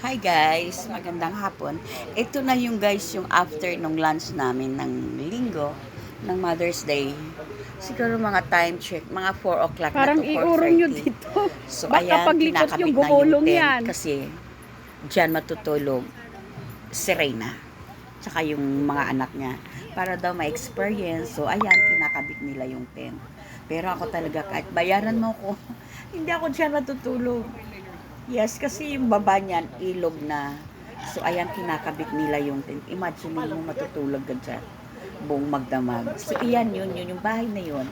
Hi guys, magandang hapon. Ito na yung guys yung after nung lunch namin ng linggo ng Mother's Day. Siguro mga time check, mga 4 o'clock na Parang to, iurong nyo 4:30. dito. So Baka ayan, paglikot yung kinakabit na yung gumulong tent yan. kasi dyan matutulog si Reyna. Tsaka yung mga anak niya. Para daw ma-experience. So ayan, kinakabit nila yung tent. Pero ako talaga, kahit bayaran mo ko, hindi ako dyan matutulog. Yes, kasi yung baba niyan, ilog na. So, ayan, kinakabit nila yung tent. Imagine mo matutulog ka dyan. Buong magdamag. So, iyan yun, yung bahay na yun.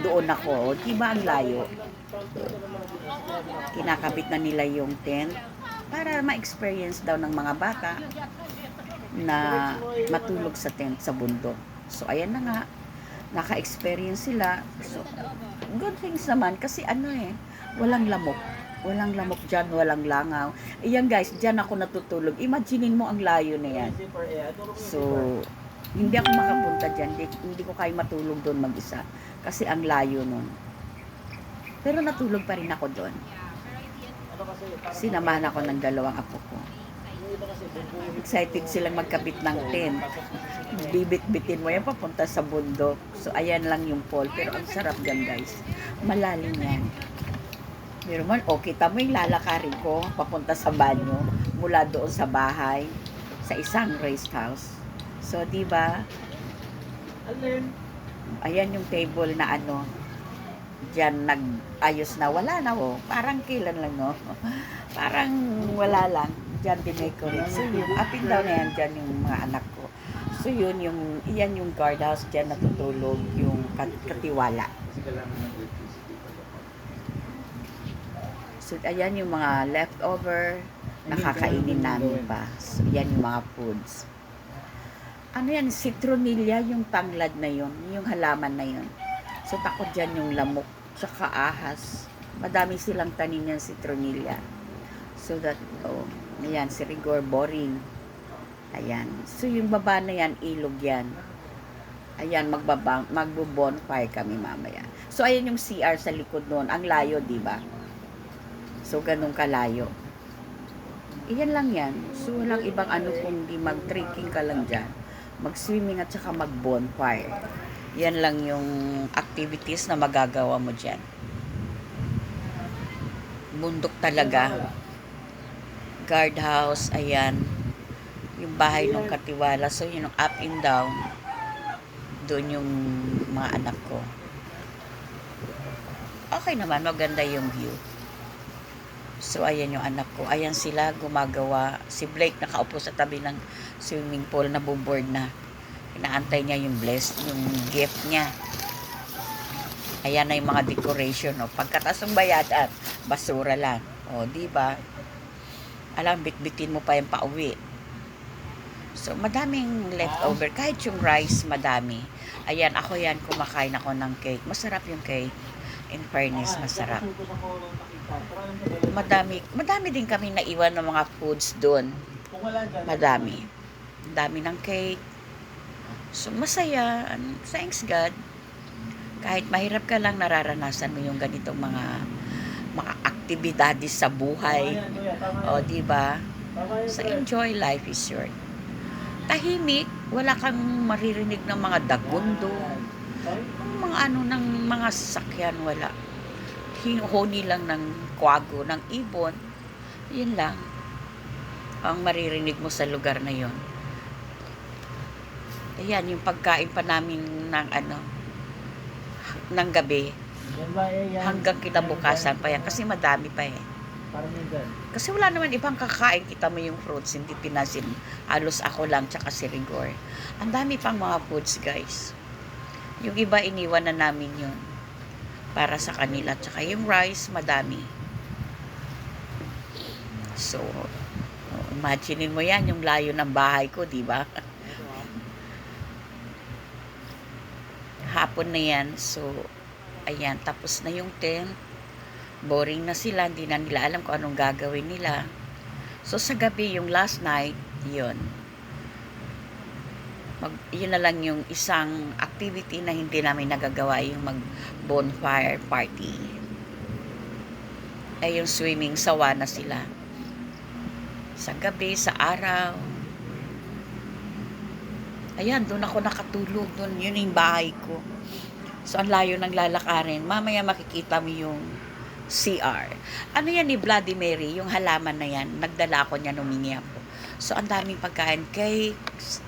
Doon ako. Di ba ang layo? Kinakabit na nila yung tent para ma-experience daw ng mga bata na matulog sa tent sa bundok. So, ayan na nga. Naka-experience sila. So, good things naman kasi ano walang lamok. Walang lamok dyan, walang langaw. Ayan guys, dyan ako natutulog. Imaginein mo ang layo na yan. So, hindi ako makapunta dyan. Hindi ko kaya matulog doon mag-isa. Kasi ang layo nun. Pero natulog pa rin ako doon. Sinamahan ako ng dalawang apo ko. Excited silang magkabit ng tent. Bibit-bitin mo yan papunta sa bundok. So, ayan lang yung pool. Pero ang sarap dyan guys. Malalim yan. Pero man, kita mo yung lalakarin ko papunta sa banyo mula doon sa bahay sa isang rest house. So, di ba? Ayan yung table na diyan nag-ayos na. Wala na Parang kailan lang Parang wala lang. Diyan dinecorate. So, yung up and down na yan, diyan yung mga anak ko. So, iyan yung guardhouse. Diyan natutulog yung katiwala. So, ayan yung mga leftover nakakainin namin pa. So, yan yung mga foods. Ano yan? Citronilla, yung tanglad na yun. Yung halaman na yun. So, takot dyan yung lamok. Tsaka ahas. Madami silang tanim yung citronilla. So, ayan, si Rigor boring. Ayan. So, yung baba na yan, ilog yan. Ayan, magbo-bonfire kami mamaya. So, ayan yung CR sa likod noon. Ang layo, di ba? So, ganun kalayo. Iyan lang yan. So, walang ibang kung di mag-trekking ka lang dyan. Mag-swimming at saka mag-bonfire. Yan lang yung activities na magagawa mo dyan. Bundok talaga. Guardhouse, ayan. Yung bahay ng katiwala. So, yun yung up and down. Doon yung mga anak ko. Okay naman, maganda yung view. So, ayan yung anak ko. Ayan sila gumagawa. Si Blake nakaupo sa tabi ng swimming pool na buboard na. Inaantay niya yung yung gift niya. Ayan na yung mga decoration. Pagkataas ng bayadan, basura lang. Di ba? Alam, bitbitin mo pa yung pauwi. So, madaming leftover. Kahit yung rice, madami. Ayan, ako yan, kumakain ako ng cake. Masarap yung cake. In fairness, masarap. Madami din kami naiwan ng mga foods doon. Madami. Dami ng cake. So, masaya. Thanks God. Kahit mahirap ka lang, nararanasan mo yung ganitong mga aktibidades sa buhay. Di ba? So, enjoy, life is short. Tahimik, wala kang maririnig ng mga dagundo. Mga ng mga sasakyan, wala. Honi lang ng kwago, ng ibon. Yun lang ang maririnig mo sa lugar na yon. Ayan, yung pagkain pa namin ng gabi. Hanggang kinabukasan pa yan. Kasi madami pa Kasi wala naman ibang kakain. Kita mo yung fruits, hindi pinasin. Halos ako lang, tsaka si Rigor. Ang dami pang mga foods, guys. Yung iba, iniwan na namin yun. Para sa kanila. Tsaka yung rice, madami. So, imagine mo yan, yung layo ng bahay ko, di ba? Hapon na yan. So, ayan, tapos na yung tent. Boring na sila, hindi na nila alam kung anong gagawin nila. So, sa gabi, yung last night, yun na lang yung isang activity na hindi namin nagagawa, yung mag-bonfire party. Yung swimming, sawa na sila. Sa gabi, sa araw. Ayan, doon ako nakatulog. Doon, yun yung bahay ko. So, ang layo ng lalakarin. Mamaya makikita mo yung CR. Ano yan ni Bloody Mary? Yung halaman na yan. Nagdala ako niya, humingi ako. So, ang daming pagkain. Cakes.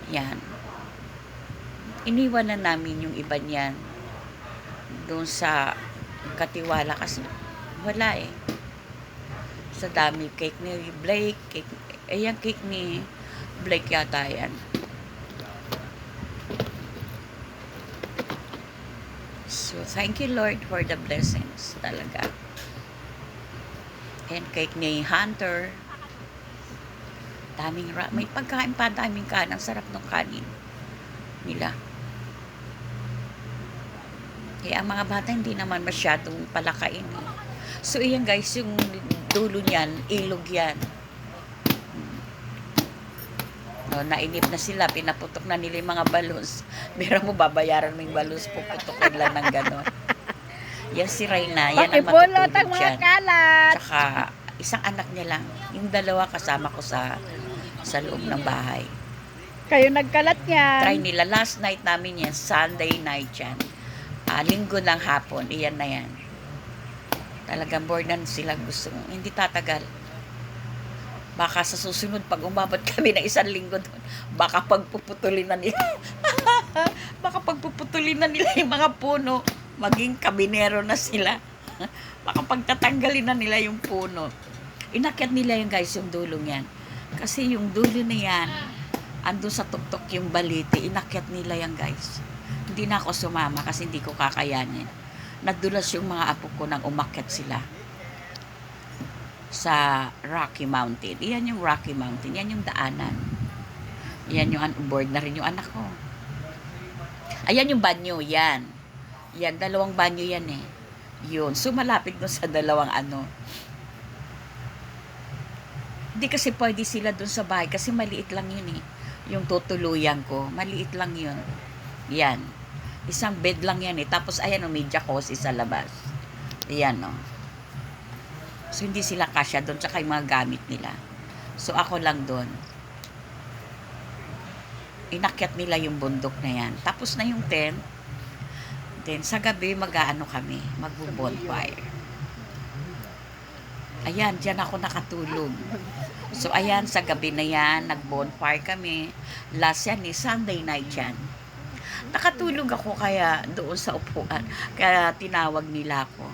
Yan. Iniwan na namin yung iba niyan doon sa Katiwala kasi wala eh. Sa dami. Cake ni Blake. Cake, yung cake ni Blake yata yan. So, thank you Lord for the blessings talaga. And cake ni Hunter. May pagkain pa, daming kanin. Ang sarap ng kanin nila. Kaya ang mga bata hindi naman masyadong palakain. So, iyan guys, yung dulo niyan, ilog yan. No, nainip na sila, pinaputok na nila yung mga balloons. Meron mo, babayaran mo yung balloons, puputokin lang ng gano'n. Yan si Reyna, yan ang matutulog dyan. Tsaka, isang anak niya lang. Yung dalawa kasama ko sa loob ng bahay. Kayo nagkalat niyan. Try nila. Last night namin yan, Sunday night yan. Linggo ng hapon, iyan na yan. Talagang bored na sila, gusto. Hindi tatagal. Baka sa susunod, pag umabot kami ng 1 linggo doon, baka pagpuputulin na nila. Baka pagpuputulin na nila yung mga puno. Maging kabinero na sila. Baka pagtatanggalin na nila yung puno. Inakyat nila yung guys, yung dulong yan. Kasi yung dulo na yan, andun sa tuktok yung baliti, inakyat nila yan guys. Hindi na ako sumama kasi hindi ko kakayanin. Nadulas yung mga apo ko nang umakyat sila sa Rocky Mountain. Iyan yung Rocky Mountain. Yan yung daanan. Yan yung board na rin yung anak ko. Ayan yung banyo. Yan. Yan. 2 banyo yan eh. Yun. So, malapit doon sa 2 ano. Hindi kasi pwede sila doon sa bahay kasi maliit lang yun eh. Yung tutuluyan ko. Maliit lang yun. Yan. Isang bed lang yan eh. Tapos ayan o, may jacuzzi sa labas. Ayan o. So, hindi sila kasya doon, tsaka yung mga gamit nila. So, ako lang doon. Inakyat nila yung bundok na yan. Tapos na yung tent. Then, sa gabi, mag-aano kami. Mag-bonfire. Ayan, dyan ako nakatulog. So, ayan, sa gabi na yan, nag-bonfire kami. Last yan, Sunday night yan. Nakatulog ako kaya doon sa upuan. Kaya tinawag nila ako.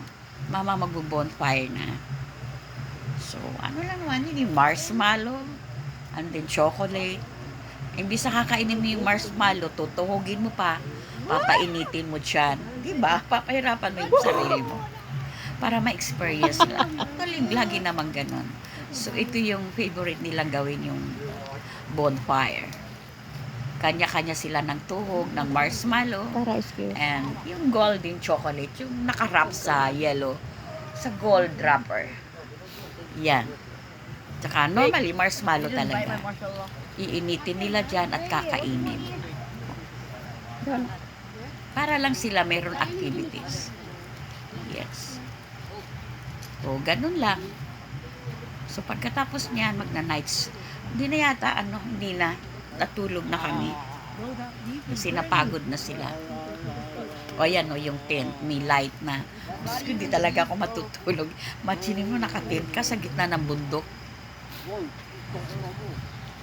Mama, mag-bonfire na. So, ano lang naman yun, yung marshmallow, and then chocolate. Imbis na kakainin mo yung marshmallow, tutuhugin mo pa, papainitin mo dyan. Diba? Papahirapan mo yung sarili mo. Para ma-experience lang. Actually, lagi naman ganon. So, ito yung favorite nilang gawin, yung bonfire. Kanya-kanya sila ng tuhog, ng marshmallow, and yung golden chocolate, yung nakarap sa yellow, sa gold wrapper. Yan. Tsaka normally, marshmallow talaga. Iinitin nila dyan at kakainin. Para lang sila mayroon activities. Yes. So, ganun lang. So, pagkatapos niyan, magna-nights. Hindi na yata, hindi na. Natulog na kami. Kasi napagod na sila. O yan o, yung tent, may light na. Gusto hindi talaga ako matutulog. Imagine mo, nakatent ka sa gitna ng bundok.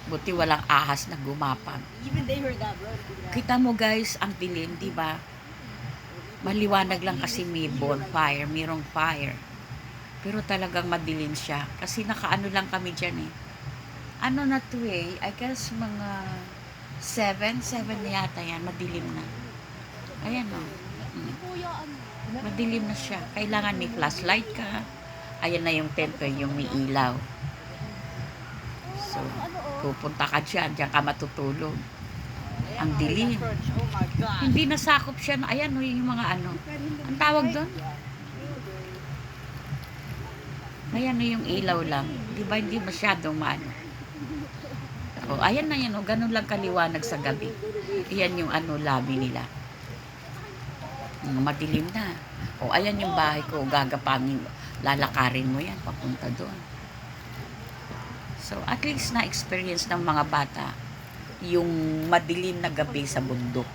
Buti walang ahas na gumapang. Kita mo guys, ang dilim, di ba? Maliwanag lang kasi may bonfire, mayroong fire. Pero talagang madilim siya. Kasi nakaano lang kami dyan eh. Ano na to eh, I guess mga 7 na yata yan, madilim na. Ayan o. Madilim na siya. Kailangan may flashlight ka. Ayan na yung tent ko, yung may ilaw. So, pupunta ka dyan ka matutulog. Ang dilim. Hindi nasakop siya na, ayan o, yung mga ano. Ang tawag doon? Ayan o, yung ilaw lang. Di ba hindi masyadong maano? O, ayan na yan o, ganun lang kaliwanag sa gabi. Ayan yung ano, lobby nila. Madilim na. O, ayan yung bahay ko, gagapangin, lalakarin mo yan, papunta doon. So, at least na-experience ng mga bata yung madilim na gabi sa bundok.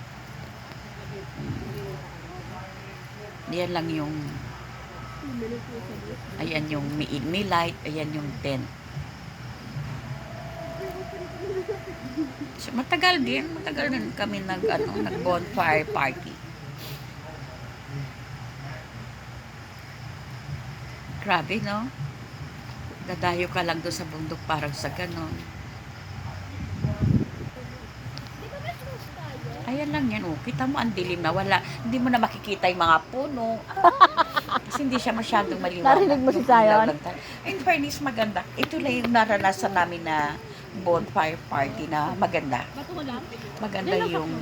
Yan lang yung ayan yung may light, ayan yung tent. So, matagal din kami nag bonfire party. Grabe, no? Dadayo ka lang doon sa bundok parang sa ganon. Ayan lang yan, oh. Kita mo ang dilim na wala. Hindi mo na makikita yung mga puno. Kasi hindi siya masyadong maliwanag. Narinig mo si Zion? In fairness, maganda. Ito lang yung naranasan namin na bonfire party na maganda. Maganda yung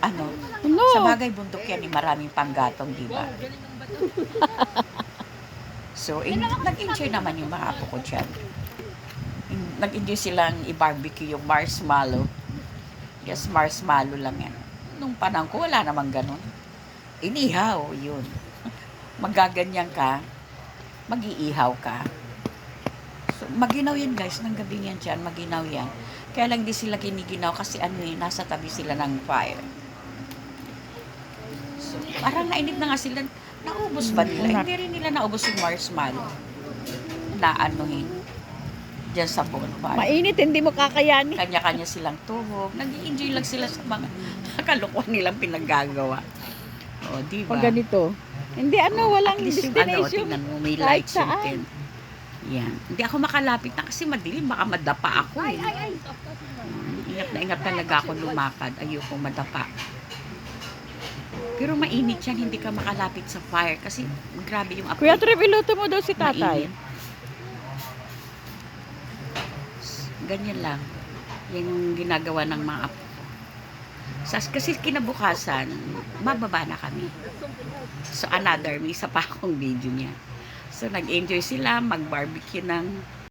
ano. No. Sa bagay bundok yan, maraming panggatong, di ba? So, nag-enjoy naman yung mga apo ko dyan. Nag-enjoy silang i-barbecue yung marshmallow. Yes, marshmallow lang yan. Nung panahon ko, wala namang ganun. Inihaw, yun. Magaganyan ka, mag-iihaw ka. So, maginaw yan guys, ng gabi yan dyan, maginaw yan. Kaya lang di sila giniginaw kasi nasa tabi sila ng fire. So, parang nainip na nga sila, naubos ba nila? Hindi rin nila naubos yung marshmallow. Naanuhin. Diyan sa bonfire. Mainit, hindi mo kakayanin. Kanya-kanya silang tuhog. Nag-i-enjoy lang sila sa mga kalokohan nilang pinaggagawa. O, di ba? Pag ganito. Hindi walang At least yung destination. tingnan mo, may Kahit lights yung saan. tent. Yan. Hindi ako makalapit na kasi madilim. Baka madapa ako eh. Ingat na ingat talaga ako lumakad. Ayoko madapa. Pero mainit yan. Hindi ka makalapit sa fire kasi grabe yung apoy. Kuya Trev, iluto mo daw si tatay. Mainit. Ganyan lang. Yung ginagawa ng mga apo. Kasi kinabukasan, mababa na kami. So, may isa pa akong video niya. So, nag-enjoy sila, mag-barbecue ng